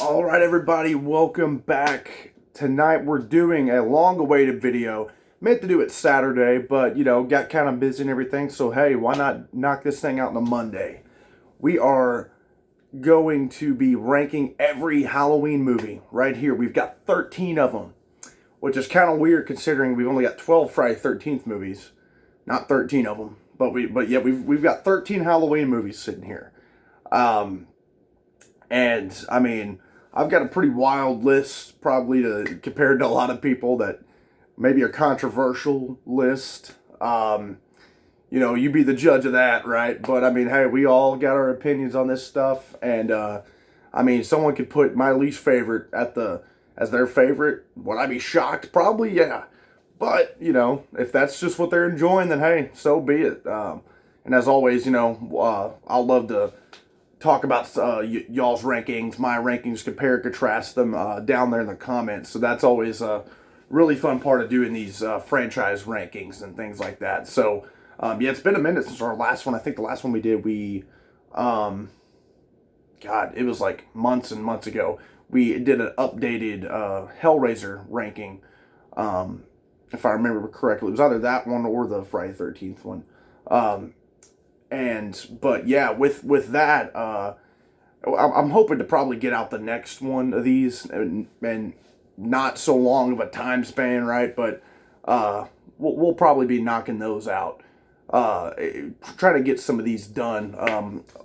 All right, everybody, welcome back. Tonight we're doing a long-awaited video. Meant to do it Saturday, but, got kind of busy and everything, so hey, why not knock this thing out on a Monday? We are going to be ranking every Halloween movie right here. We've got 13 of them, which is kind of weird considering we've only got 12 Friday 13th movies. Not 13 of them, but yeah, we've got 13 Halloween movies sitting here. And I mean, I've got a pretty wild list, probably compared to a lot of people that maybe a controversial list. You be the judge of that, right? But I mean, hey, we all got our opinions on this stuff, and I mean, someone could put my least favorite as their favorite. Would I be shocked? Probably, yeah. But if that's just what they're enjoying, then hey, so be it. And as always, I'll love to talk about y'all's rankings, my rankings, compare, contrast them down there in the comments. So that's always a really fun part of doing these franchise rankings and things like that. So yeah, it's been a minute since our last one. I think the last one we did, God, it was like months and months ago. We did an updated Hellraiser ranking, if I remember correctly. It was either that one or the Friday 13th one. But yeah, with that, I'm hoping to probably get out the next one of these and not so long of a time span, right? But we'll probably be knocking those out. Try to get some of these done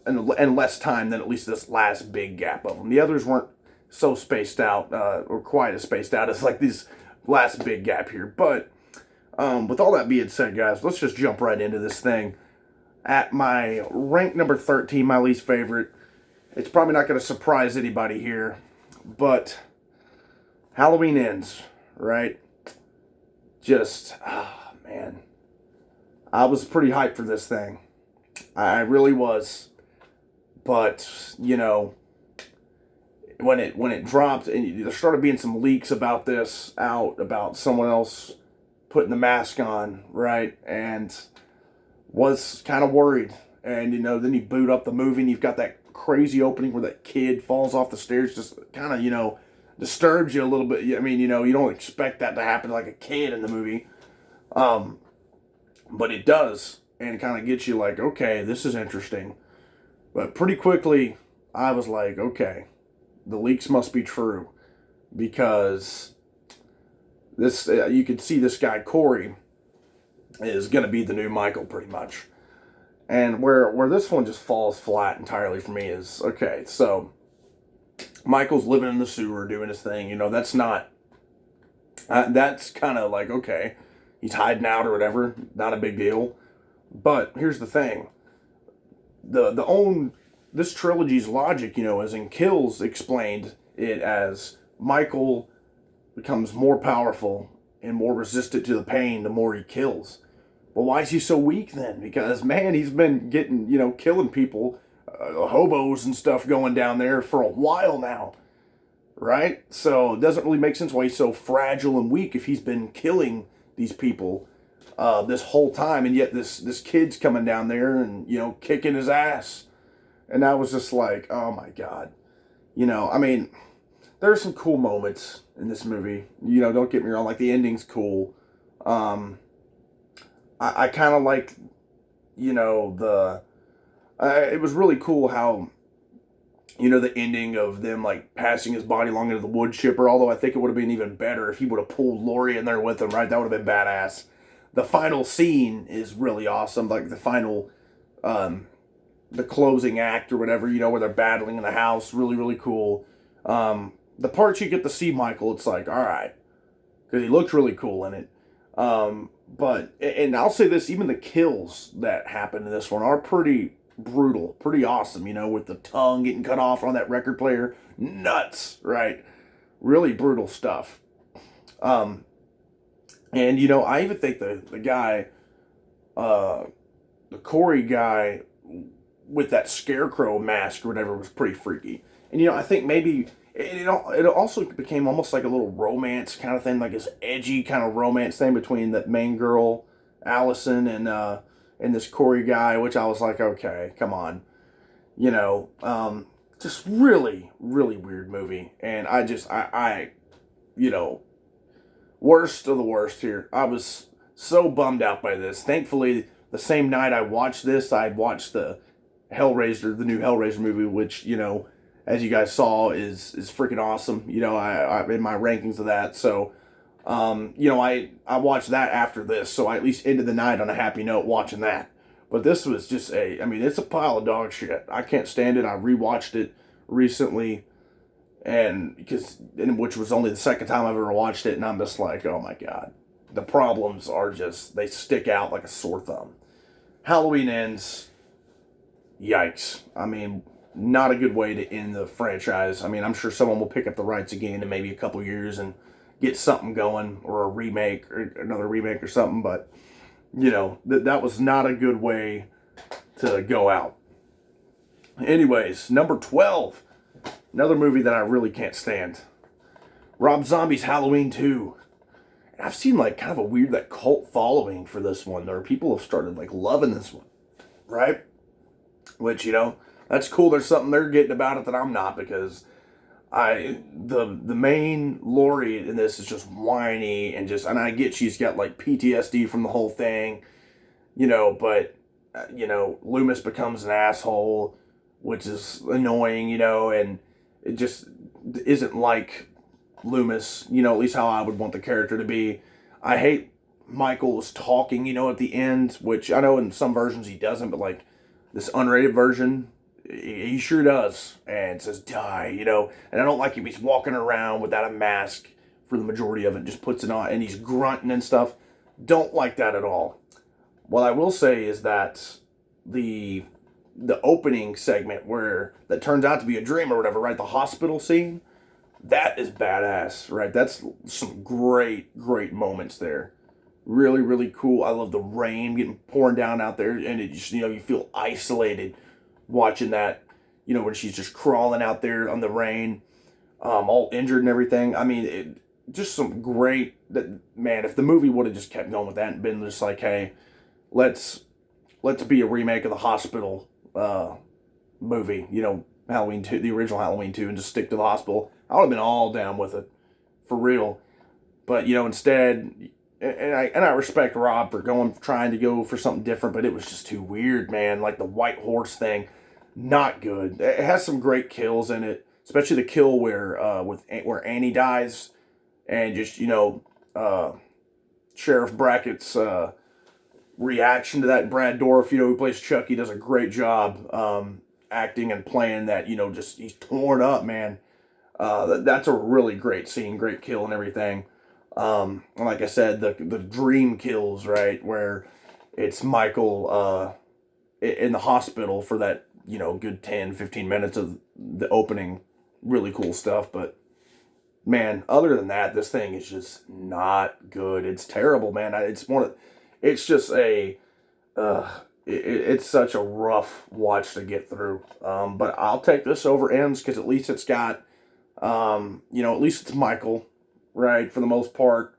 in less time than at least this last big gap of them. The others weren't so spaced out or quite as spaced out as like this last big gap here. But with all that being said, guys, let's just jump right into this thing. At my rank number 13, my least favorite, it's probably not going to surprise anybody here, but Halloween Ends, right? Just, man. I was pretty hyped for this thing. I really was. But, when it dropped, and there started being some leaks about this out, about someone else putting the mask on, right? And was kind of worried. And, then you boot up the movie and you've got that crazy opening where that kid falls off the stairs, just kind of, disturbs you a little bit. I mean, you don't expect that to happen like a kid in the movie. But it does. And it kind of gets you like, okay, this is interesting. But pretty quickly, I was like, okay, the leaks must be true. Because this, you could see this guy, Corey, is going to be the new Michael pretty much. And where this one just falls flat entirely for me is, okay, so Michael's living in the sewer doing his thing. That's not, that's kind of like, okay, he's hiding out or whatever, not a big deal. But here's the thing. This trilogy's logic, as in Kills explained it as Michael becomes more powerful and more resistant to the pain the more he kills. Well, why is he so weak then? Because, man, he's been getting, killing people, hobos and stuff going down there for a while now, right? So it doesn't really make sense why he's so fragile and weak if he's been killing these people this whole time, and yet this kid's coming down there and, kicking his ass. And I was just like, oh my God. I mean, there are some cool moments in this movie. Don't get me wrong, like the ending's cool. I kind of like, it was really cool how, the ending of them, like, passing his body along into the wood chipper, although I think it would have been even better if he would have pulled Laurie in there with him, right? That would have been badass. The final scene is really awesome, like the final, the closing act or whatever, where they're battling in the house, really, really cool. The parts you get to see Michael, it's like, all right, because he looked really cool in it. But, and I'll say this, even the kills that happen in this one are pretty brutal, pretty awesome, with the tongue getting cut off on that record player. Nuts, right? Really brutal stuff. And, I even think the guy, the Corey guy with that scarecrow mask or whatever was pretty freaky. And, I think maybe it also became almost like a little romance kind of thing, like this edgy kind of romance thing between that main girl, Allison, and this Corey guy, which I was like, okay, come on. just really, really weird movie. And I you know, worst of the worst here. I was so bummed out by this. Thankfully, the same night I watched this, I'd watched the the new Hellraiser movie, which, as you guys saw, is freaking awesome. I in my rankings of that. So, I watched that after this, so I at least ended the night on a happy note watching that. But this was just it's a pile of dog shit. I can't stand it. I rewatched it recently, which was only the second time I've ever watched it, and I'm just like, oh my god, the problems are just, they stick out like a sore thumb. Halloween Ends, yikes. Not a good way to end the franchise. I'm sure someone will pick up the rights again in maybe a couple years and get something going, or a remake, or another remake or something, but, that was not a good way to go out. Anyways, number 12, another movie that I really can't stand. Rob Zombie's Halloween 2. I've seen kind of a weird cult following for this one. There are people have started loving this one, right? Which, that's cool. There's something they're getting about it that I'm not, because the main Laurie in this is just whiny and I get she's got PTSD from the whole thing, but Loomis becomes an asshole, which is annoying, and it just isn't like Loomis, at least how I would want the character to be. I hate Michael's talking, at the end, which I know in some versions he doesn't, but this unrated version, he sure does, and says die, and I don't like him. He's walking around without a mask for the majority of it, just puts it on, and he's grunting and stuff. Don't like that at all. What I will say is that the opening segment that turns out to be a dream or whatever, right? The hospital scene, that is badass, right? That's some great, great moments there. Really, really cool. I love the rain getting pouring down out there, and it just, you feel isolated watching that, when she's just crawling out there on the rain, all injured and everything. Just some great, man, if the movie would have just kept going with that and been just like, hey, let's be a remake of the hospital movie, Halloween 2, the original Halloween 2, and just stick to the hospital, I would have been all down with it, for real. But, instead, and I respect Rob for trying to go for something different, but it was just too weird, man. The white horse thing, not good. It has some great kills in it, especially the kill where Annie dies, and just Sheriff Brackett's reaction to that. Brad Dourif, who plays Chucky, does a great job acting and playing that. Just he's torn up, man. That's a really great scene, great kill and everything. Like I said, the dream kills, right, where it's Michael in the hospital for that, good 10, 15 minutes of the opening, really cool stuff. But man, other than that, this thing is just not good. It's terrible, man. It's just it's such a rough watch to get through. But I'll take this over Ends, because at least it's got, at least it's Michael, right, for the most part,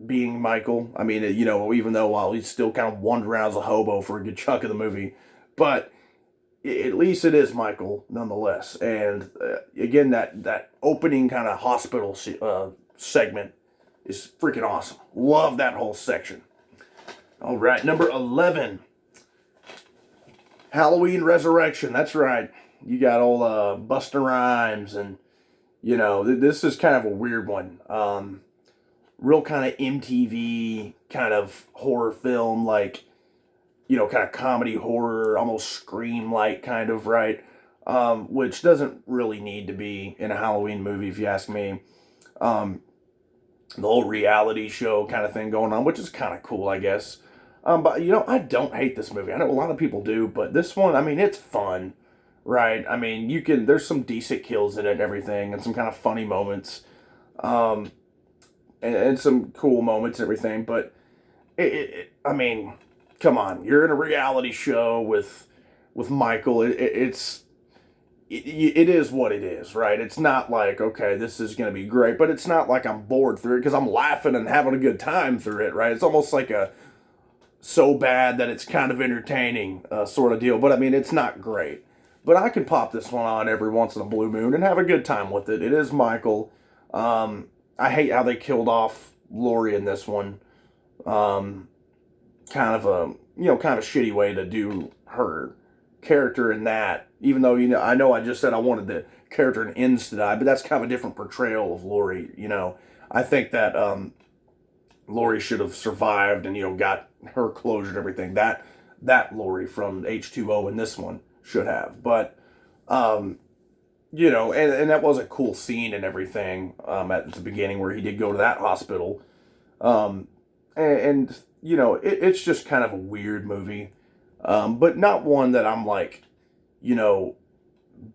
being Michael. Even though while he's still kind of wandering around as a hobo for a good chunk of the movie, but at least it is Michael nonetheless. And again, that opening kind of hospital segment is freaking awesome. Love that whole section. All right, number 11, Halloween Resurrection. That's right. You got all Busta Rhymes, and this is kind of a weird one. Real kind of MTV kind of horror film, kind of comedy horror, almost Scream-like kind of, right? Which doesn't really need to be in a Halloween movie, if you ask me. The whole reality show kind of thing going on, which is kind of cool, I guess. But, I don't hate this movie. I know a lot of people do, but this one, it's fun, right? There's some decent kills in it and everything, and some kind of funny moments, and some cool moments and everything, but, come on, you're in a reality show with Michael. It is what it is, right? It's not like, okay, this is going to be great, but it's not like I'm bored through it, because I'm laughing and having a good time through it, right? It's almost like so bad that it's kind of entertaining sort of deal, but it's not great. But I can pop this one on every once in a blue moon and have a good time with it. It is Michael. I hate how they killed off Laurie in this one. Kind of a kind of shitty way to do her character in that. Even though I know I just said I wanted the character in Ends to die, but that's kind of a different portrayal of Laurie. I think that Laurie should have survived and got her closure and everything. That Laurie from H2O in this one should have, but and that was a cool scene and everything at the beginning where he did go to that hospital, and it's just kind of a weird movie, but not one that I'm like,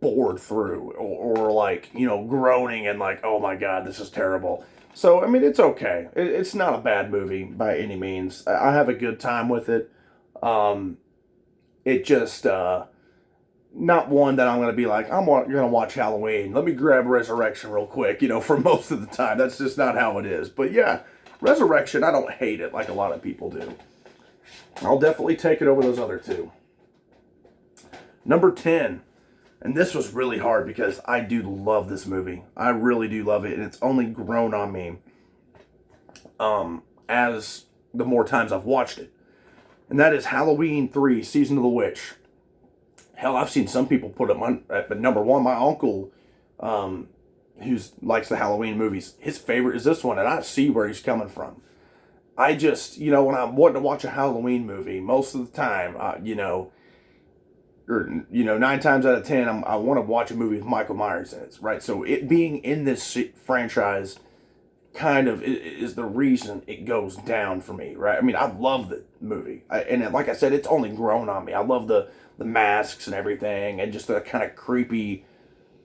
bored through or like groaning and like, oh my god, this is terrible. So I mean, it's okay. It's not a bad movie by any means. I have a good time with it. It just not one that I'm going to be like, I'm going to watch Halloween. Let me grab Resurrection real quick, for most of the time. That's just not how it is. But yeah, Resurrection, I don't hate it like a lot of people do. I'll definitely take it over those other two. Number 10. And this was really hard because I do love this movie. I really do love it. And it's only grown on me as the more times I've watched it. And that is Halloween 3, Season of the Witch. Hell, I've seen some people put it at number one. My uncle, who likes the Halloween movies, his favorite is this one. And I see where he's coming from. I just, when I'm wanting to watch a Halloween movie, most of the time, or 9 times out of 10, I want to watch a movie with Michael Myers in it, right? So it being in this franchise kind of is the reason it goes down for me, right? I mean, I love the movie, and like I said, it's only grown on me. I love the masks and everything, and just the kind of creepy,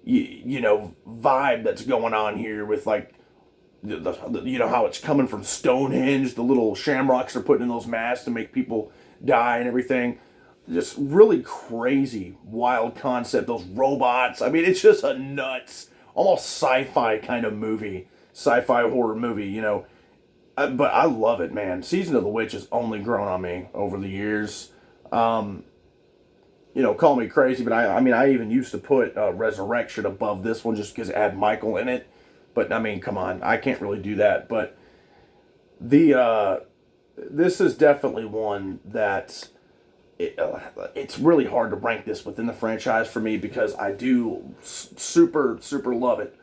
vibe that's going on here with like the how it's coming from Stonehenge, the little shamrocks they're putting in those masks to make people die and everything. Just really crazy, wild concept. Those robots. I mean, it's just a nuts, almost sci-fi kind of movie. Sci-fi horror movie, But I love it, man. Season of the Witch has only grown on me over the years. Call me crazy, but I even used to put Resurrection above this one just because it had Michael in it. But, I mean, come on. I can't really do that. But this is definitely one that... it's really hard to rank this within the franchise for me because I do super, super love it.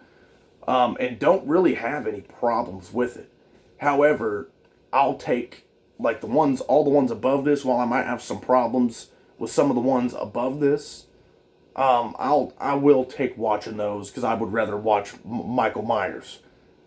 And don't really have any problems with it. However, I'll take like all the ones above this, while I might have some problems with some of the ones above this. I will take watching those because I would rather watch Michael Myers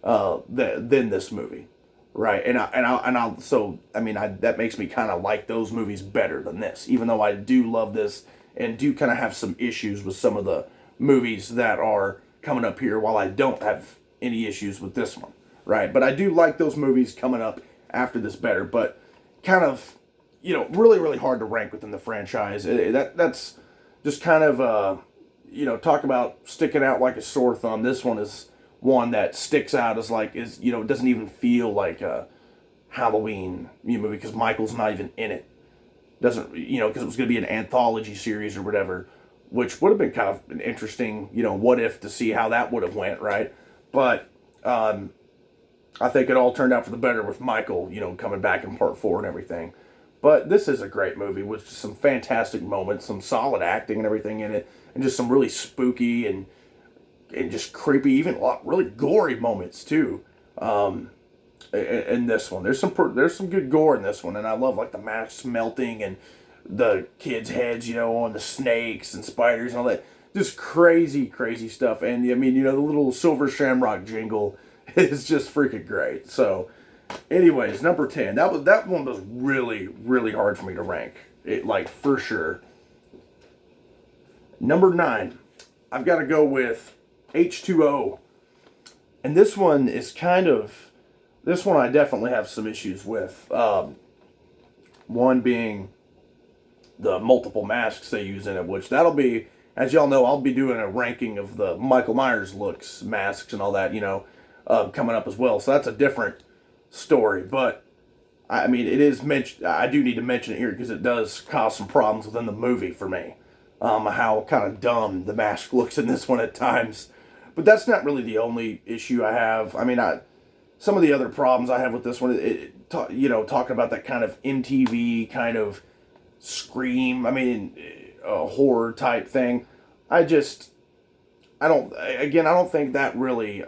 than this movie. Right, that makes me kind of like those movies better than this, even though I do love this and do kind of have some issues with some of the movies that are coming up here, while I don't have any issues with this one, right? But I do like those movies coming up after this better, but kind of, really, really hard to rank within the franchise. That's just kind of, talk about sticking out like a sore thumb. This one is one that sticks out as like it doesn't even feel like a Halloween movie because Michael's not even in it. Doesn't because it was going to be an anthology series or whatever, which would have been kind of an interesting what if to see how that would have went, right? But I think it all turned out for the better with Michael coming back in part 4 and everything. But this is a great movie with some fantastic moments, some solid acting and everything in it, and just some really spooky and just creepy, even a lot really gory moments too. In this one, there's some good gore in this one, and I love like the masks melting and the kids' heads, on the snakes and spiders and all that. Just crazy, crazy stuff. And I mean, the little silver shamrock jingle is just freaking great. So, anyways, number 10. That one was really, really hard for me to rank. It like for sure. Number 9, I've got to go with H2O. And this one is this one I definitely have some issues with. One being the multiple masks they use in it, which that'll be, as y'all know, I'll be doing a ranking of the Michael Myers looks, masks, and all that, coming up as well. So that's a different story. But, it is mentioned, I do need to mention it here because it does cause some problems within the movie for me. how kind of dumb the mask looks in this one at times. But that's not really the only issue I have. I mean, some of the other problems I have with this one, talking about that kind of MTV kind of scream. I mean, a horror type thing. I just, I don't. Again, I don't think that really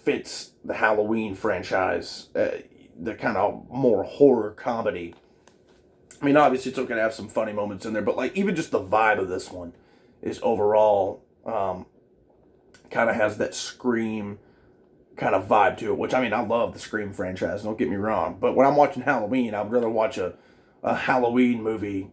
fits the Halloween franchise. The kind of more horror comedy. I mean, obviously, it's okay to have some funny moments in there, but like even just the vibe of this one is overall kind of has that Scream kind of vibe to it. Which I mean, I love the Scream franchise. Don't get me wrong, but when I'm watching Halloween, I'd rather watch a Halloween movie.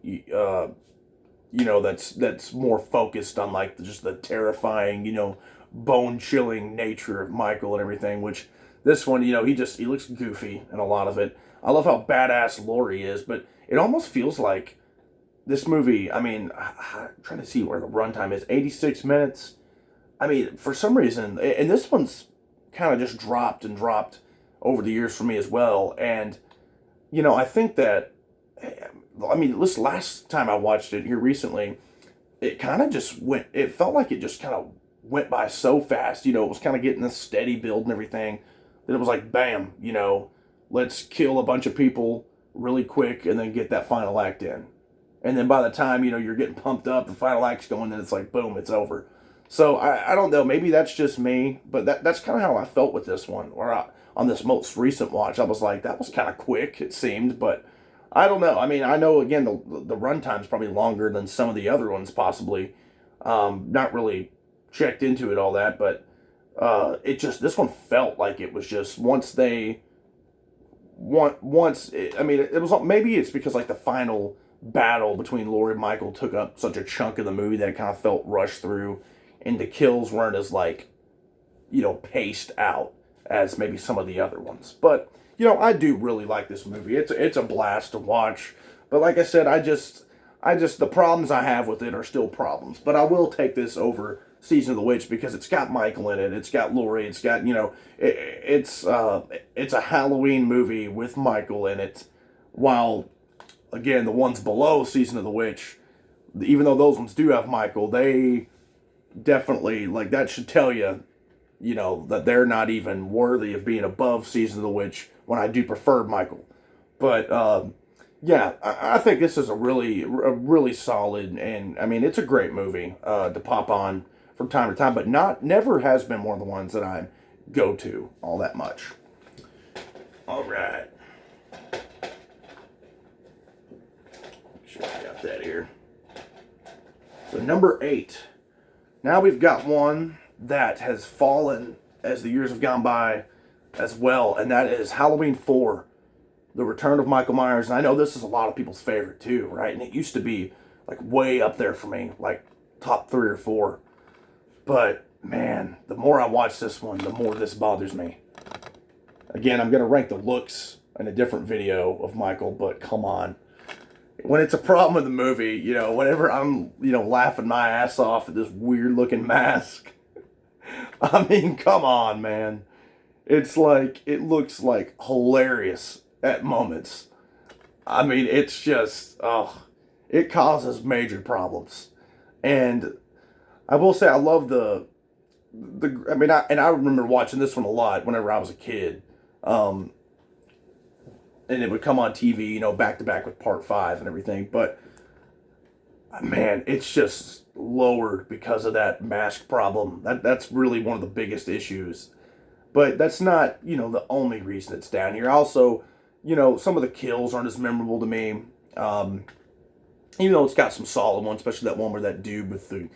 That's more focused on like just the terrifying, bone chilling nature of Michael and everything. Which this one, he looks goofy in a lot of it. I love how badass Laurie is, but it almost feels like this movie. I mean, I'm trying to see where the runtime is. 86 minutes. I mean, for some reason, and this one's kind of just dropped and dropped over the years for me as well. And I think that, I mean, this last time I watched it here recently, it kind of just went. It felt like it just kind of went by so fast. It was kind of getting this steady build and everything. Then it was like, bam, let's kill a bunch of people really quick and then get that final act in. And then by the time, you're getting pumped up, the final act's going, then it's like, boom, it's over. So I don't know, maybe that's just me, but that's kind of how I felt with this one. On this most recent watch, I was like, that was kind of quick, it seemed, but I don't know. I mean, I know, again, the runtime's probably longer than some of the other ones, possibly. Not really checked into it all that, but this one felt like it was just it was, maybe it's because like the final battle between Laurie and Michael took up such a chunk of the movie that it kind of felt rushed through, and the kills weren't as like, paced out as maybe some of the other ones. But I do really like this movie. It's a blast to watch. But like I said, I just the problems I have with it are still problems. But I will take this over Season of the Witch because it's got Michael in it. It's got Laurie. It's got it's a Halloween movie with Michael in it. While again, the ones below Season of the Witch, even though those ones do have Michael, they definitely, like, that should tell you, that they're not even worthy of being above Season of the Witch when I do prefer Michael. But, yeah, I think this is a really solid, and, I mean, it's a great movie to pop on from time to time, but never has been one of the ones that I go to all that much. All right. Make sure I got that here. So number 8. Now we've got one that has fallen as the years have gone by as well, and that is Halloween 4, The Return of Michael Myers. And I know this is a lot of people's favorite too, right? And it used to be like way up there for me, like top 3 or 4. But man, the more I watch this one, the more this bothers me. Again, I'm going to rank the looks in a different video of Michael, but come on. When it's a problem with the movie, whenever I'm, laughing my ass off at this weird looking mask, I mean, come on, man. It's like, it looks like hilarious at moments. I mean, it's just, it causes major problems. And I will say, I love I remember watching this one a lot whenever I was a kid. And it would come on TV, back to back with part 5 and everything. But, man, it's just lowered because of that mask problem. That's really one of the biggest issues. But that's not, the only reason it's down here. Also, some of the kills aren't as memorable to me. Even though it's got some solid ones, especially that one where that dude with the,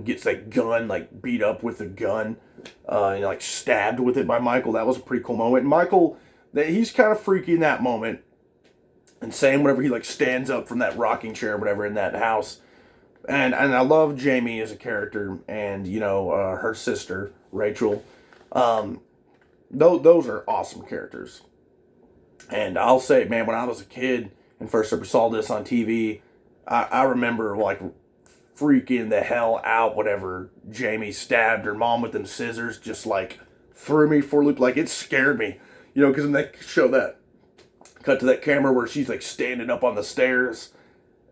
gets that gun, like, beat up with the gun, like, stabbed with it by Michael. That was a pretty cool moment. And Michael, he's kind of freaky in that moment. And same whenever he, like, stands up from that rocking chair or whatever in that house. And I love Jamie as a character and, her sister, Rachel. Those are awesome characters. And I'll say, man, when I was a kid and first ever saw this on TV, I remember, like, freaking the hell out whenever Jamie stabbed her mom with them scissors, just, like, threw me for a loop. Like, it scared me. Because when they show that, cut to that camera where she's, like, standing up on the stairs,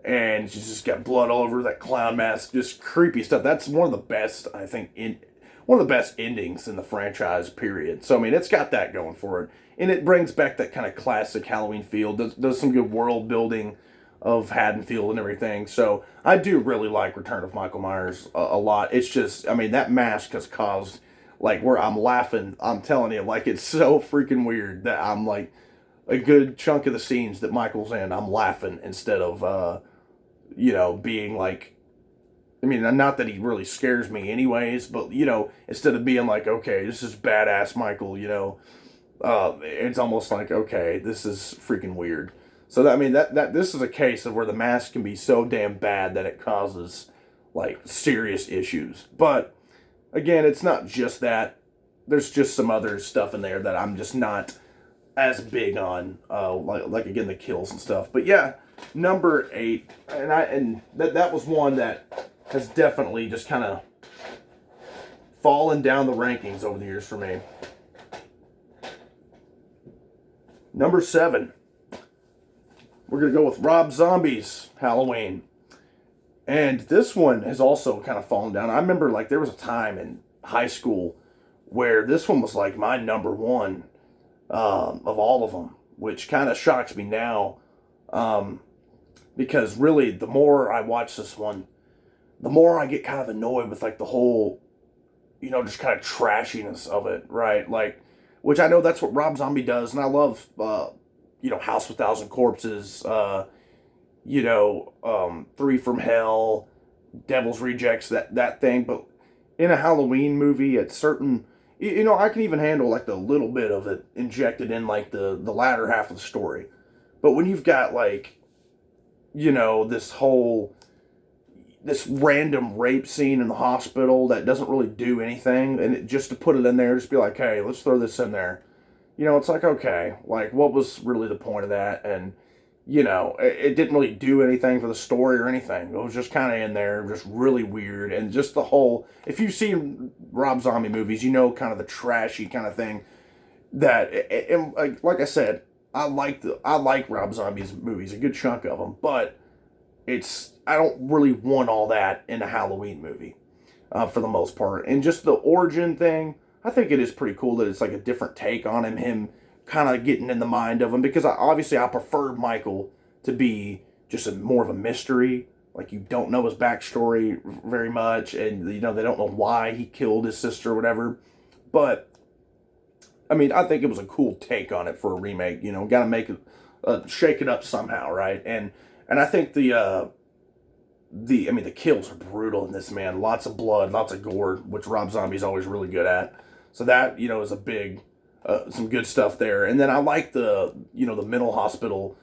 and she's just got blood all over that clown mask, just creepy stuff. That's one of the best, I think, in one of the best endings in the franchise, period. So I mean, it's got that going for it, and it brings back that kind of classic Halloween feel. Does some good world building of Haddonfield and everything. So I do really like Return of Michael Myers a lot. It's just, I mean, that mask has caused like where I'm laughing. I'm telling you, like it's so freaking weird that I'm like a good chunk of the scenes that Michael's in, I'm laughing instead of being like, I mean, not that he really scares me anyways, but instead of being like, okay, this is badass Michael, it's almost like, okay, this is freaking weird. So that, I mean, that this is a case of where the mask can be so damn bad that it causes like serious issues. But again, it's not just that. There's just some other stuff in there that I'm just not as big on, like again the kills and stuff. But yeah, number 8, and that was one that has definitely just kind of fallen down the rankings over the years for me. Number 7, we're gonna go with Rob Zombie's Halloween, and this one has also kind of fallen down. I remember like there was a time in high school where this one was like my number one of all of them, which kind of shocks me now, because really the more I watch this one, the more I get kind of annoyed with like the whole, just kind of trashiness of it, right? Like, which I know that's what Rob Zombie does, and I love, House of a Thousand Corpses, Three from Hell, Devil's Rejects, that thing. But in a Halloween movie, at certain, I can even handle like the little bit of it injected in like the latter half of the story. But when you've got like, this random rape scene in the hospital that doesn't really do anything, and just to put it in there, just be like, hey, let's throw this in there. It's like, okay, like what was really the point of that? And it didn't really do anything for the story or anything. It was just kind of in there, just really weird. And just the whole, if you've seen Rob Zombie movies, kind of the trashy kind of thing that, and like I said, I like Rob Zombie's movies, a good chunk of them, but I don't really want all that in a Halloween movie, for the most part. And just the origin thing, I think it is pretty cool that it's like a different take on him kind of getting in the mind of him, because I preferred Michael to be just more of a mystery. Like you don't know his backstory very much, and they don't know why he killed his sister or whatever. But I mean, I think it was a cool take on it for a remake. Got to make it, shake it up somehow, right? And I think the kills are brutal in this, man. Lots of blood, lots of gore, which Rob Zombie's always really good at. So that is a big. Some good stuff there. And then I like the mental hospital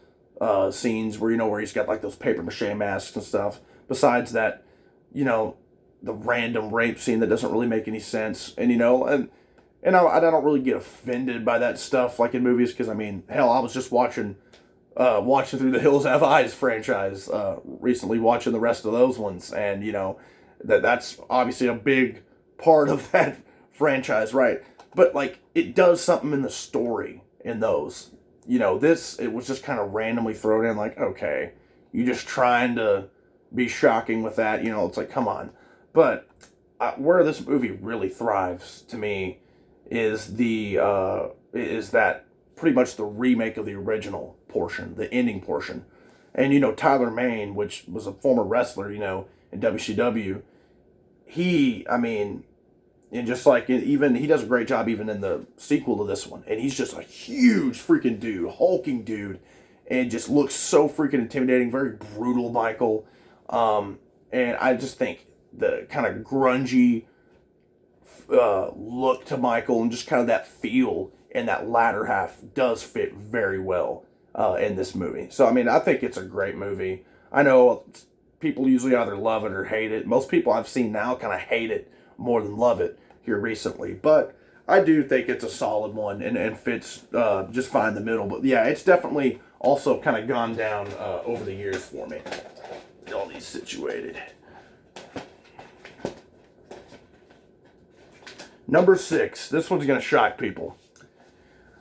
scenes where he's got like those paper mache masks and stuff. Besides that, the random rape scene that doesn't really make any sense. And I don't really get offended by that stuff like in movies, because I mean, hell, I was just watching through the Hills Have Eyes franchise recently, watching the rest of those ones, and that's obviously a big part of that franchise, right? But like it does something in the story in those. It was just kind of randomly thrown in, like, okay, you're just trying to be shocking with that. It's like, come on. But where this movie really thrives to me is is that pretty much the remake of the original portion, the ending portion. And Tyler Mane, which was a former wrestler, in WCW, and just like even he does a great job even in the sequel to this one, and he's just a huge freaking dude, hulking dude, and just looks so freaking intimidating, very brutal Michael. And I just think the kind of grungy look to Michael and just kind of that feel in that latter half does fit very well in this movie. So I mean, I think it's a great movie. I know people usually either love it or hate it. Most people I've seen now kind of hate it more than love it here recently, but I do think it's a solid one and fits just fine in the middle. But yeah, it's definitely also kind of gone down over the years for me. Get all these situated. Number 6. This one's going to shock people.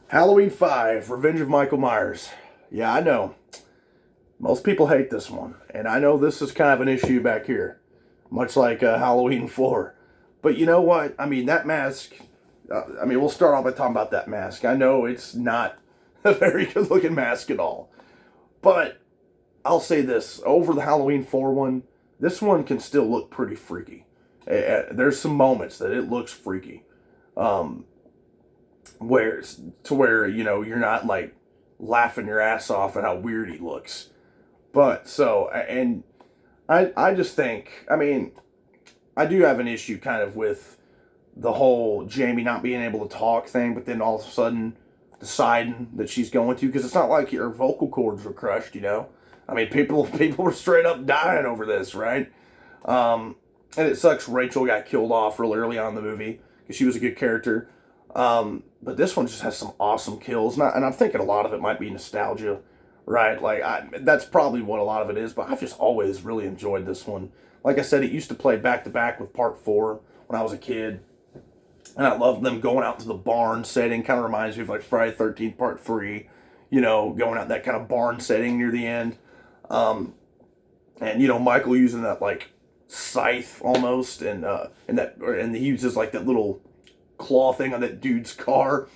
Halloween 5, Revenge of Michael Myers. Yeah, I know. Most people hate this one, and I know this is kind of an issue back here, much like Halloween 4. But you know what? I mean, that mask. I mean, we'll start off by talking about that mask. I know it's not a very good looking mask at all, but I'll say this: over the Halloween 4 one, this one can still look pretty freaky. There's some moments that it looks freaky, um, where you're not like laughing your ass off at how weird he looks. But so and I just think, I mean, I do have an issue kind of with the whole Jamie not being able to talk thing, but then all of a sudden deciding that she's going to, because it's not like her vocal cords were crushed, you know. I mean, people were straight up dying over this, right? And it sucks Rachel got killed off really early on in the movie because she was a good character. But this one just has some awesome kills, and I'm thinking a lot of it might be nostalgia, right? Like that's probably what a lot of it is. But I've just always really enjoyed this one. Like I said, it used to play back to back with Part 4 when I was a kid. And I love them going out to the barn setting. Kind of reminds me of like Friday the 13th Part 3. You know, going out that kind of barn setting near the end. And Michael using that like scythe almost, and he uses like that little claw thing on that dude's car,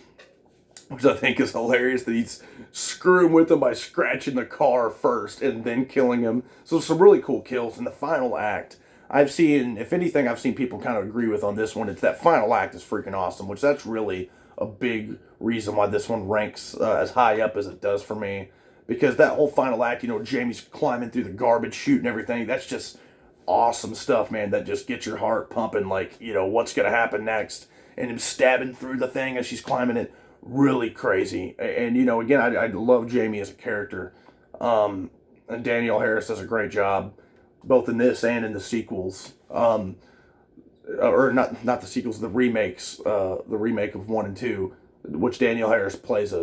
which I think is hilarious, that he's screwing with him by scratching the car first and then killing him. So some really cool kills in the final act. If anything, I've seen people kind of agree with on this one. It's that final act is freaking awesome, which that's really a big reason why this one ranks as high up as it does for me. Because that whole final act, Jamie's climbing through the garbage chute and everything, that's just awesome stuff, man. That just gets your heart pumping, like, what's going to happen next. And him stabbing through the thing as she's climbing it, really crazy. And, again, I love Jamie as a character. And Danielle Harris does a great job, both in this and in the sequels. Or not the sequels, the remakes, the remake of 1 and 2, which Danielle Harris plays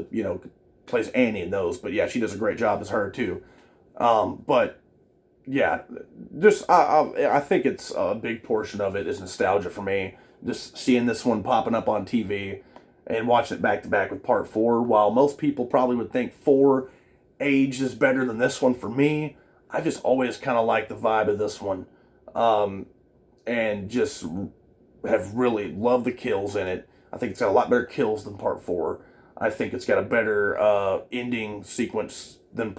plays Annie in those. But yeah, she does a great job as her too. But yeah, just I think it's a big portion of it is nostalgia for me. Just seeing this one popping up on TV and watching it back to back with Part 4. While most people probably would think 4 aged is better than this one, for me, I just always kind of like the vibe of this one, and just have really loved the kills in it. I think it's got a lot better kills than Part 4. I think it's got a better ending sequence than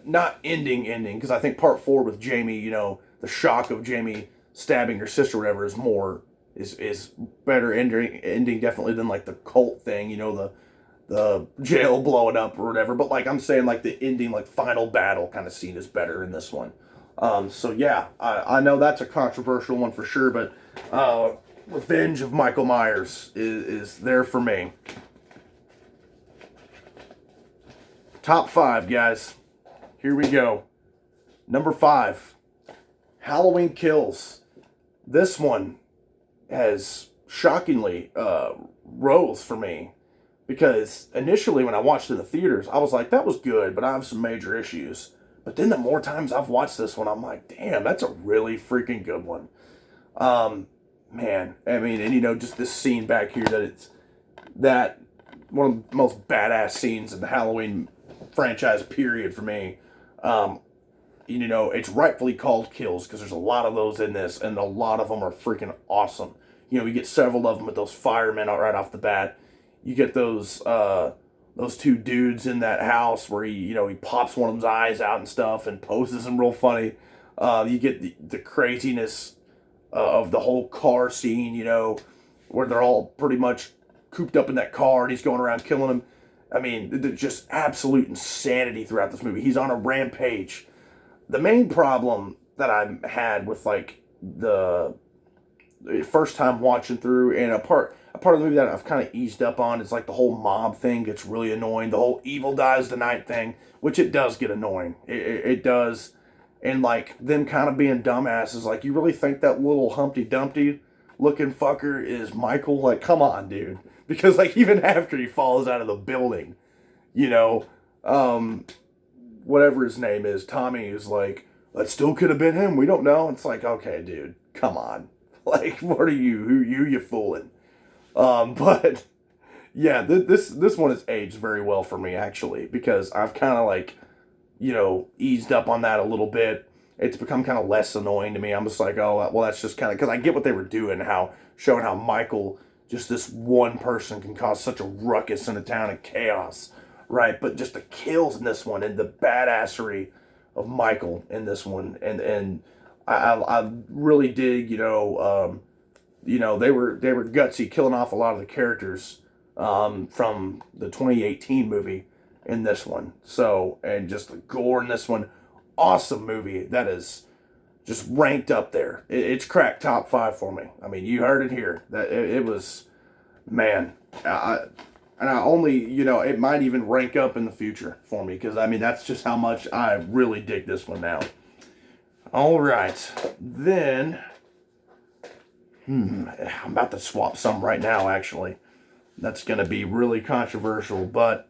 not ending, because I think Part 4 with Jamie, the shock of Jamie stabbing her sister or whatever is better ending definitely than like the cult thing, the jail blowing up or whatever. But like I'm saying, like the ending, like final battle kind of scene is better in this one. So yeah, I know that's a controversial one for sure, but Revenge of Michael Myers is there for me. Top 5, guys. Here we go. Number 5, Halloween Kills. This one has shockingly rose for me, because initially when I watched it in the theaters, I was like, that was good, but I have some major issues. But then the more times I've watched this one, I'm like, damn, that's a really freaking good one. Man, I mean, and just this scene back here, that one of the most badass scenes in the Halloween franchise period for me. It's rightfully called kills because there's a lot of those in this, and a lot of them are freaking awesome. You get several of them with those firemen right off the bat. You get those 2 dudes in that house where he pops one of them's eyes out and stuff and poses them real funny. You get the craziness of the whole car scene, where they're all pretty much cooped up in that car and he's going around killing them. I mean, just absolute insanity throughout this movie. He's on a rampage. The main problem that I had with like the first time watching through, and a part of the movie that I've kind of eased up on, is like the whole mob thing gets really annoying. The whole evil dies tonight thing, which it does get annoying. It does. And like them kind of being dumbasses, like, you really think that little Humpty Dumpty looking fucker is Michael? Like, come on, dude. Because like even after he falls out of the building, whatever his name is, Tommy is like, that still could have been him. We don't know. It's like, okay, dude, come on. Like, what are you? Who you fooling? But yeah, this one has aged very well for me, actually, because I've kind of like eased up on that a little bit. It's become kind of less annoying to me. I'm just like, oh, well, that's just kind of because I get what they were doing, how showing how Michael, just this one person, can cause such a ruckus in a town of chaos, right? But just the kills in this one and the badassery of Michael in this one, and I really dig, they were gutsy, killing off a lot of the characters from the 2018 movie in this one. So, and just the gore in this one, awesome movie. That is just ranked up there. It's cracked top 5 for me. I mean, you heard it here. That it was, man. And I only, it might even rank up in the future for me because I mean that's just how much I really dig this one now. All right, then. I'm about to swap some right now. Actually, that's going to be really controversial, but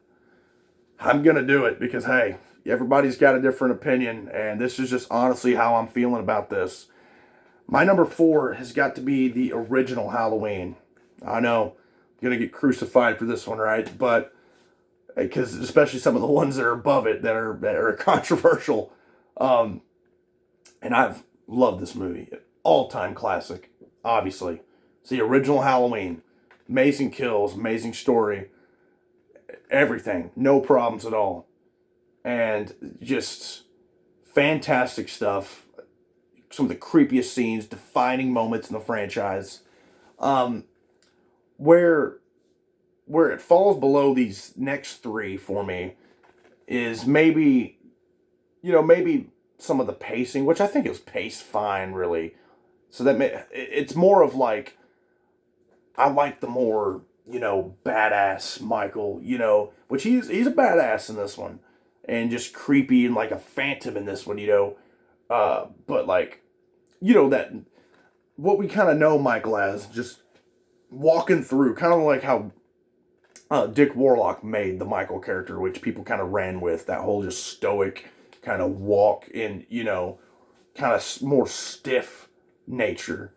I'm going to do it because hey, everybody's got a different opinion, and this is just honestly how I'm feeling about this. My number 4 has got to be the original Halloween. I know I'm going to get crucified for this one, right? But because especially some of the ones that are above it that are controversial. And I've loved this movie. All-time classic, obviously. It's the original Halloween. Amazing kills, amazing story. Everything. No problems at all. And just fantastic stuff. Some of the creepiest scenes, defining moments in the franchise. Where it falls below these next 3 for me is maybe some of the pacing, which I think is paced fine, really. So it's more of like, I like the more, badass Michael, which he's a badass in this one. And just creepy and like a phantom in this one, but like, that, what we kind of know Michael as, just walking through, kind of like how Dick Warlock made the Michael character, which people kind of ran with, that whole just stoic kind of walk in, kind of more stiff nature,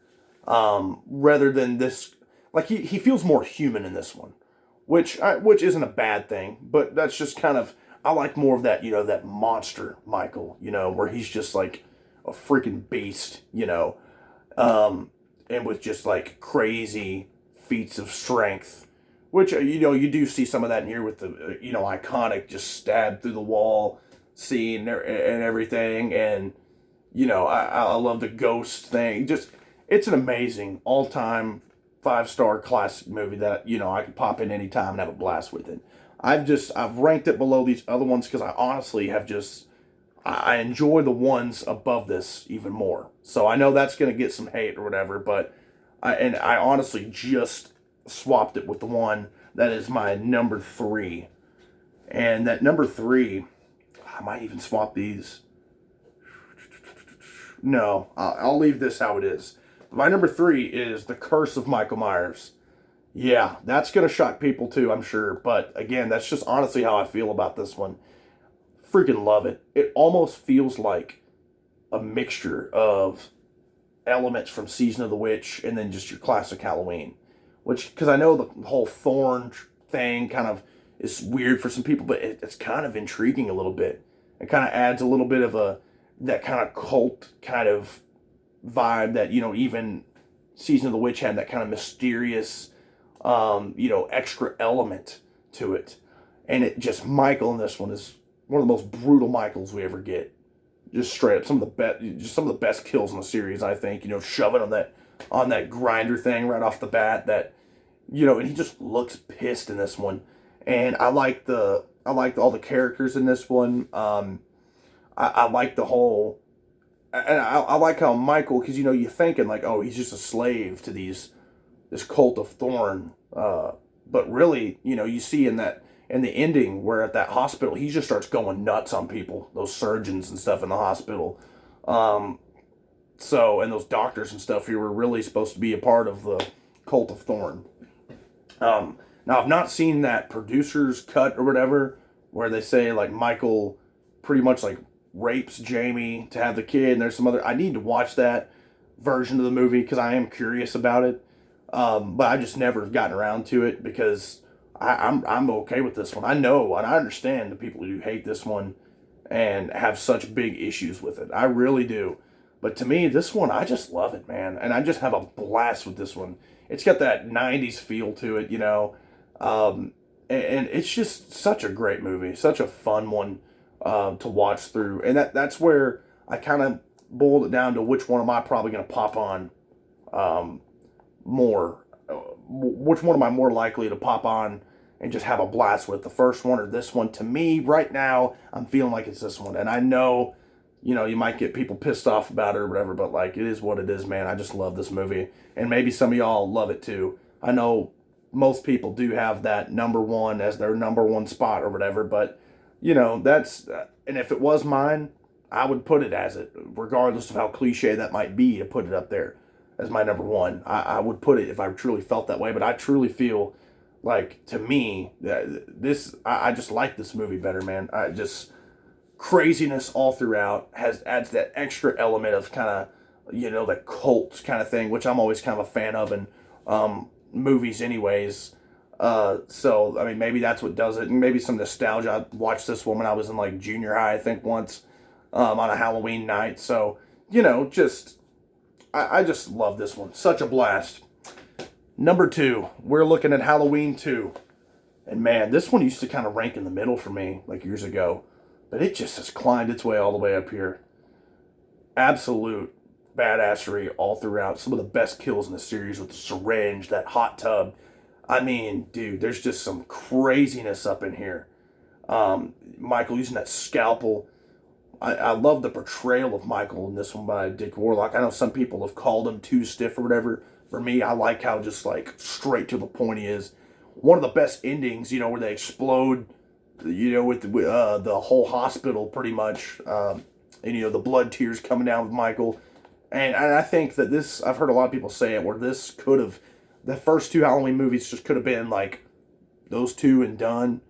rather than this, like he feels more human in this one, which isn't a bad thing, but that's just kind of, I like more of that, that monster Michael, where he's just like a freaking beast, and with just like crazy feats of strength, which you do see some of that in here with the iconic just stab through the wall scene and everything, and I love the ghost thing. Just, it's an amazing all-time 5-star classic movie that I can pop in anytime and have a blast with it. I've ranked it below these other ones because I honestly have just, I enjoy the ones above this even more. So I know that's gonna get some hate or whatever, but I honestly just swapped it with the one that is my number 3, and that number 3, I might even swap these. No, I'll leave this how it is. My number 3 is The Curse of Michael Myers. Yeah, that's going to shock people too, I'm sure. But again, that's just honestly how I feel about this one. Freaking love it. It almost feels like a mixture of elements from Season of the Witch and then just your classic Halloween. Which, because I know the whole thorn thing kind of is weird for some people, but it's kind of intriguing a little bit. It kind of adds a little bit of that kind of cult kind of vibe that, even Season of the Witch had, that kind of mysterious, extra element to it. And it just, Michael in this one is one of the most brutal Michaels we ever get. Just straight up, some of the best kills in the series, I think. Shoving on that grinder thing right off the bat. That, and he just looks pissed in this one. And I like all the characters in this one. I like the whole, and I like how Michael, because you're thinking like, oh, he's just a slave to this cult of Thorn, but really, you see in the ending where at that hospital he just starts going nuts on people, those surgeons and stuff in the hospital, and those doctors and stuff who were really supposed to be a part of the cult of Thorn. Now I've not seen that producer's cut or whatever where they say like Michael pretty much like rapes Jamie to have the kid, and there's some other, I need to watch that version of the movie because I am curious about it, but I just never have gotten around to it because I'm okay with this one. I know and I understand the people who hate this one, and have such big issues with it. I really do. But to me, this one, I just love it, man. And I just have a blast with this one. It's got that 90s feel to it, you know. Um, and it's just such a great movie, such a fun one to watch through. And that's where I kind of boiled it down to which one am I probably going to pop on um, more. Which one am I more likely to pop on and just have a blast with, the first one or this one? To me, right now, I'm feeling like it's this one. And I know, you know, you might get people pissed off about it or whatever, but like, it is what it is, man. I just love this movie. And maybe some of y'all love it too. I know most people do have that number one as their number one spot or whatever, but, you know, and if it was mine, I would put it as it, regardless of how cliche that might be to put it up there as my number one. I would put it if I truly felt that way, but I truly feel like, to me, I just like this movie better, man. I just, craziness all throughout adds that extra element of kind of, you know, that cult kind of thing, which I'm always kind of a fan of in movies anyways. So I mean, maybe that's what does it, and maybe some nostalgia. I watched this one when I was in like junior high, I think, once on a Halloween night. So, you know, just I just love this one. Such a blast. Number 2, we're looking at Halloween 2. And man, this one used to kind of rank in the middle for me like years ago. But it just has climbed its way all the way up here. Absolute badassery all throughout. Some of the best kills in the series with the syringe, that hot tub. I mean, dude, there's just some craziness up in here. Michael using that scalpel. I love the portrayal of Michael in this one by Dick Warlock. I know some people have called him too stiff or whatever. For me, I like how just like straight to the point he is. One of the best endings, you know, where they explode, you know, with the whole hospital pretty much, and you know, the blood tears coming down with Michael. And I think that this, I've heard a lot of people say it, where this could have, the first 2 Halloween movies just could have been like those 2 and done.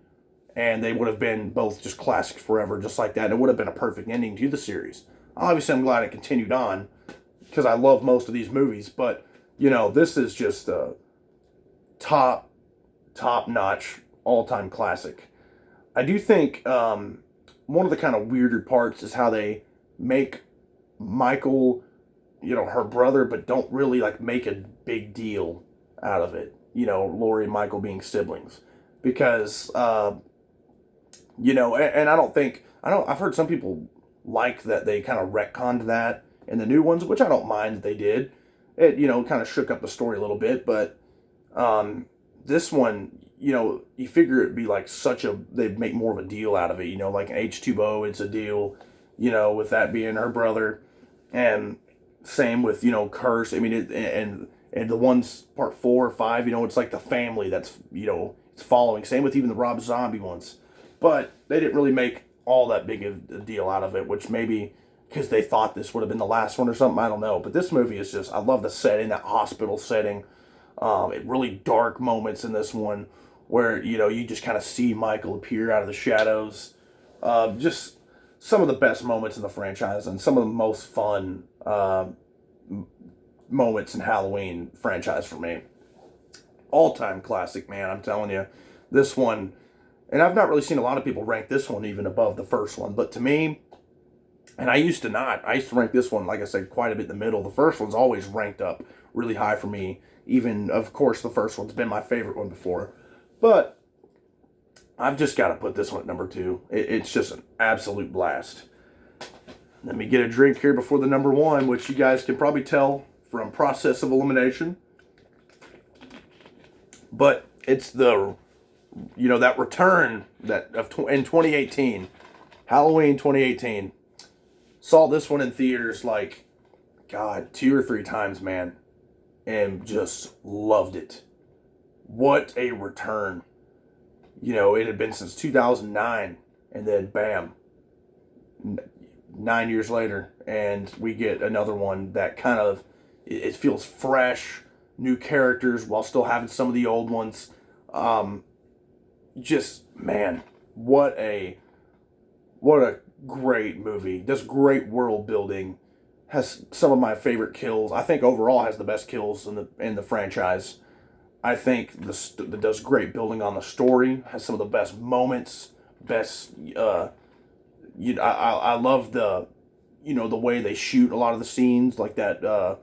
And they would have been both just classic forever, just like that. And it would have been a perfect ending to the series. Obviously, I'm glad it continued on, because I love most of these movies. But, you know, this is just a top-notch, all-time classic. I do think one of the kind of weirder parts is how they make Michael, you know, her brother, but don't really like make a big deal out of it. You know, Laurie and Michael being siblings, because you know, and I've heard some people like that they kind of retconned that in the new ones, which I don't mind that they did. It, you know, kind of shook up the story a little bit, but this one, you know, you figure it'd be like they'd make more of a deal out of it, you know, like H2O, it's a deal, you know, with that being her brother, and same with, you know, Curse. I mean, and the ones part 4 or 5, you know, it's like the family that's, you know, it's following. Same with even the Rob Zombie ones, but they didn't really make all that big a deal out of it, which maybe because they thought this would have been the last one or something, I don't know. But this movie is just, I love the setting, that hospital setting. Really dark moments in this one where, you know, you just kind of see Michael appear out of the shadows. Just some of the best moments in the franchise and some of the most fun moments in Halloween franchise for me. All-time classic, man, I'm telling you. This one, and I've not really seen a lot of people rank this one even above the first one, but to me, and I used to not. I used to rank this one, like I said, quite a bit in the middle. The first one's always ranked up really high for me. Even, of course, the first one's been my favorite one before. But I've just got to put this one at number 2. It's just an absolute blast. Let me get a drink here before the number 1, which you guys can probably tell from process of elimination. But it's the, you know, that return in 2018, Halloween 2018. Saw this one in theaters like, God, 2 or 3 times, man, and just loved it. What a return. You know, it had been since 2009, and then bam, 9 years later, and we get another one that kind of, it feels fresh, new characters while still having some of the old ones. Just, man, what a great movie. Does great world building. Has some of my favorite kills. I think overall has the best kills in the franchise. I think that does great building on the story. Has some of the best moments, best I love the, the way they shoot a lot of the scenes, like that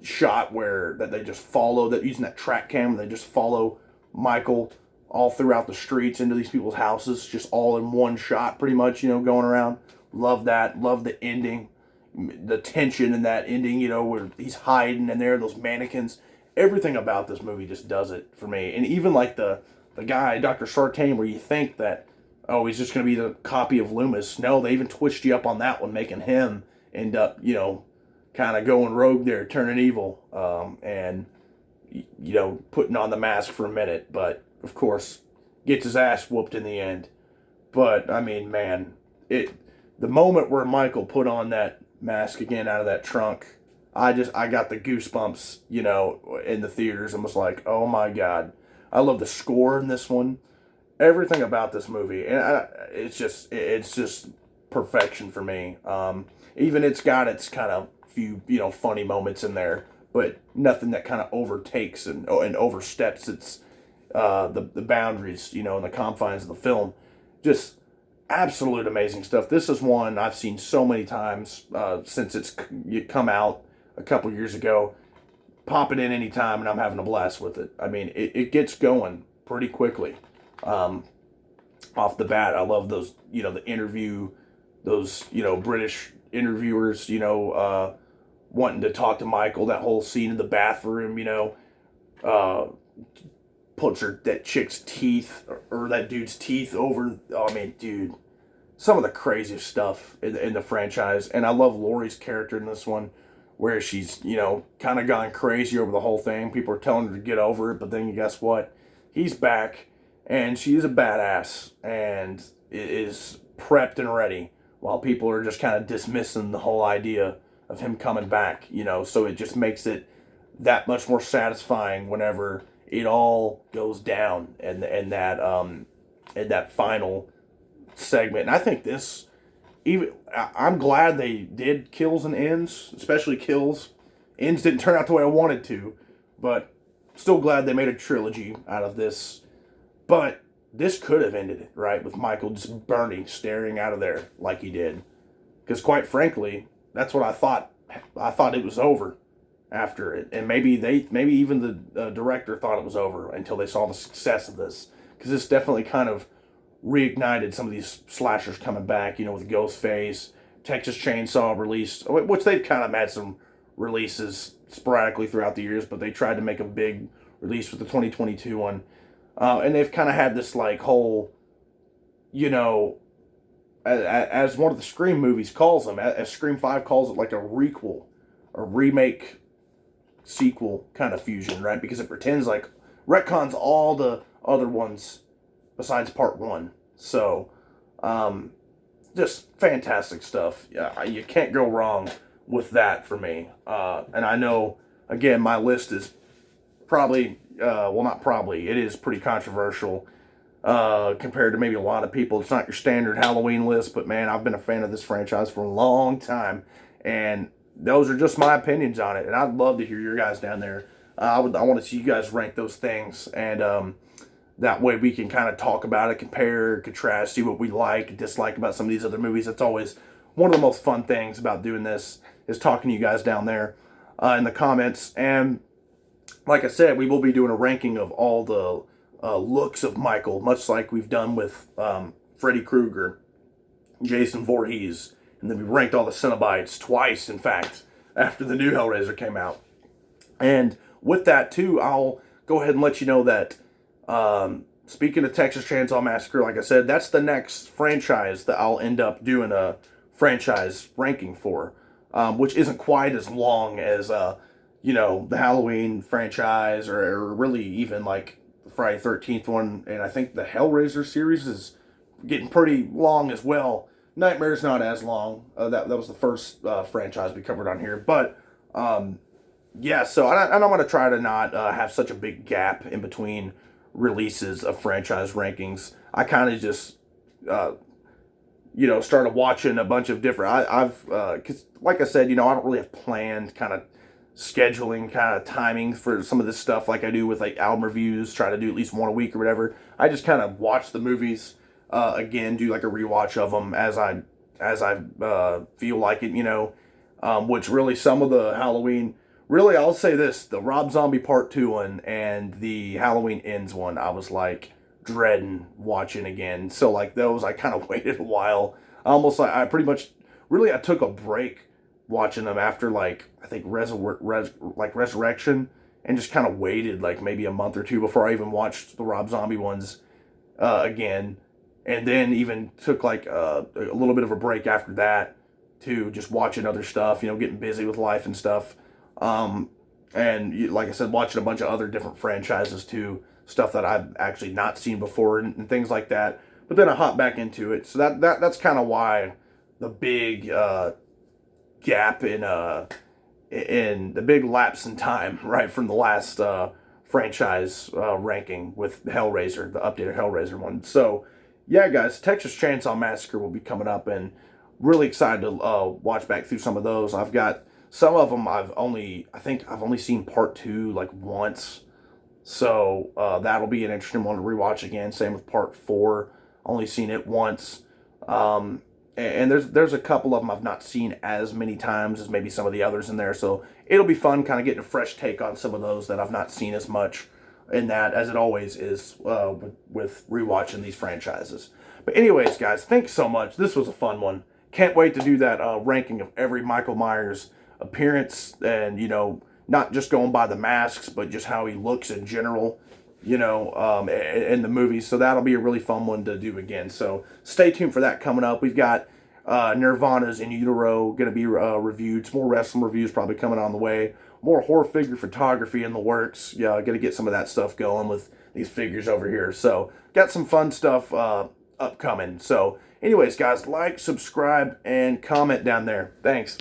shot where that they just follow, that using that track cam, they just follow Michael all throughout the streets into these people's houses, just all in one shot, pretty much, going around. Love that. Love the ending, the tension in that ending, where he's hiding in there, those mannequins. Everything about this movie just does it for me. And even like the guy, Dr. Sartain, where you think that, oh, he's just going to be the copy of Loomis. No, they even twitched you up on that one, making him end up, kind of going rogue there, turning evil, and, putting on the mask for a minute. But, of course, gets his ass whooped in the end. But, I mean, man, the moment where Michael put on that mask again out of that trunk, I got the goosebumps, in the theaters, and was like, oh my God. I love the score in this one. Everything about this movie, and it's just perfection for me. Even it's got its kind of few, funny moments in there, but nothing that kind of overtakes and oversteps its the boundaries, and the confines of the film. Just absolute amazing stuff. This is one I've seen so many times since it's come out a couple years ago. Pop it in any time, and I'm having a blast with it. I mean, it gets going pretty quickly. Off the bat, I love those, the interview, those, British interviewers, wanting to talk to Michael, that whole scene in the bathroom, puts that chick's teeth or that dude's teeth over. Oh, I mean, dude, some of the craziest stuff in the franchise. And I love Laurie's character in this one, where she's, kind of gone crazy over the whole thing. People are telling her to get over it, but then guess what? He's back, and she's a badass, and is prepped and ready, while people are just kind of dismissing the whole idea of him coming back, So it just makes it that much more satisfying whenever it all goes down, and that final segment. And I think this, I'm glad they did kills and ends, especially kills. Ends didn't turn out the way I wanted to, but still glad they made a trilogy out of this. But this could have ended it, right? With Michael just burning, staring out of there like he did. Because quite frankly, that's what I thought. I thought it was over after it. And maybe even the director thought it was over until they saw the success of this. Because this definitely kind of reignited some of these slashers coming back, with Ghostface, Texas Chainsaw released, which they've kind of had some releases sporadically throughout the years, but they tried to make a big release with the 2022 one. And they've kind of had this like whole, as one of the Scream movies calls them, as Scream 5 calls it, like a requel, a remake, sequel kind of fusion, right? Because it pretends like retcons all the other ones besides part 1. So, just fantastic stuff. Yeah, you can't go wrong with that for me. And I know, again, my list is probably, well, not probably, it is pretty controversial compared to maybe a lot of people. It's not your standard Halloween list, but man, I've been a fan of this franchise for a long time, and those are just my opinions on it. And I'd love to hear your guys down there. I want to see you guys rank those things, and that way we can kind of talk about it, compare, contrast, see what we like and dislike about some of these other movies. That's always one of the most fun things about doing this, is talking to you guys down there in the comments. And like I said, we will be doing a ranking of all the looks of Michael, much like we've done with Freddy Krueger, Jason Voorhees, and then we ranked all the Cenobites twice, in fact, after the new Hellraiser came out. And with that, too, I'll go ahead and let you know that speaking of Texas Chainsaw Massacre, like I said, that's the next franchise that I'll end up doing a franchise ranking for, which isn't quite as long as, the Halloween franchise, or really even like the Friday 13th one. And I think the Hellraiser series is getting pretty long as well. Nightmare's not as long. That was the first franchise we covered on here. But, yeah, so I'm going to try to not have such a big gap in between releases of franchise rankings. I kind of just, started watching a bunch of different, because like I said, I don't really have planned kind of scheduling, kind of timing for some of this stuff like I do with like album reviews, try to do at least one a week or whatever. I just kind of watch the movies again, do like a rewatch of them as I feel like it, which really some of the Halloween, really I'll say this, the Rob Zombie Part 2 one and the Halloween Ends one, I was like dreading watching again. So like those, I kind of waited a while. Almost like I pretty much, really I took a break watching them after like, I think Resurrection, and just kind of waited like maybe a month or two before I even watched the Rob Zombie ones again, and then even took like a little bit of a break after that to just watching other stuff, getting busy with life and stuff. And like I said, watching a bunch of other different franchises too, stuff that I've actually not seen before and things like that. But then I hop back into it, so that's kind of why the big gap in the big lapse in time, right, from the last franchise ranking with Hellraiser, the updated Hellraiser one. So, yeah, guys, Texas Chainsaw Massacre will be coming up, and really excited to watch back through some of those. I've got some of them I think I've only seen part 2 like once. So that'll be an interesting one to rewatch again. Same with part 4. Only seen it once. And there's a couple of them I've not seen as many times as maybe some of the others in there. So it'll be fun kind of getting a fresh take on some of those that I've not seen as much in that, as it always is with rewatching these franchises. But anyways, guys, thanks so much. This was a fun one. Can't wait to do that ranking of every Michael Myers appearance, and not just going by the masks, but just how he looks in general, in the movies. So that'll be a really fun one to do again. So stay tuned for that coming up. We've got Nirvana's In Utero going to be reviewed. Some more wrestling reviews probably coming on the way. More horror figure photography in the works. Yeah, going to get some of that stuff going with these figures over here. So got some fun stuff upcoming. So anyways, guys, like, subscribe, and comment down there. Thanks.